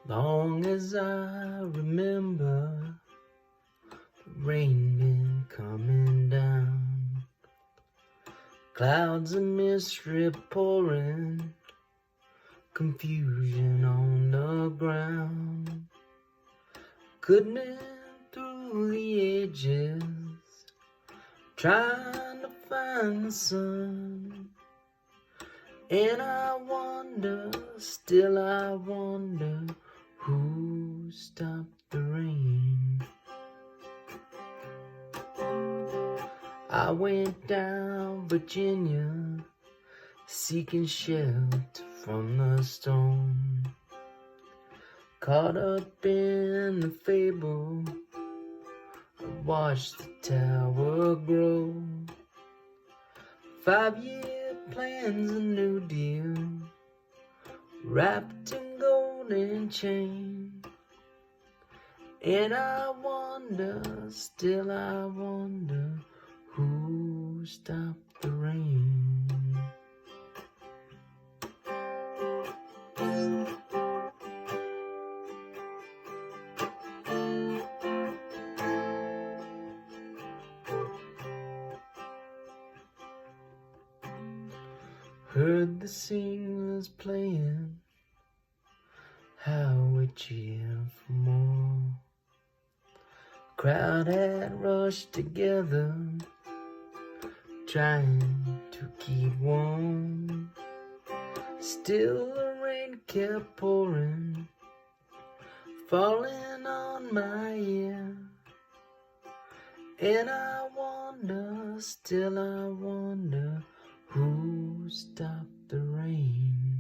Long as I remember, the rain been coming down, clouds of mystery pouring, confusion on the ground. Good men through the ages, trying to find the sun. And I wonder, still I wonder, who stopped the rain? I went down Virginia, seeking shelter from the storm. Caught up in the fable, I watched the tower grow. 5-year plans, a New Deal, wrapped in golden chain. And I wonder, still I wonder, who stopped the rain? Heard the singers playing, how we cheer for more. Crowd had rushed together, trying to keep warm. Still the rain kept pouring, falling on my ear. And I wonder, still I wonder, who stopped the rain?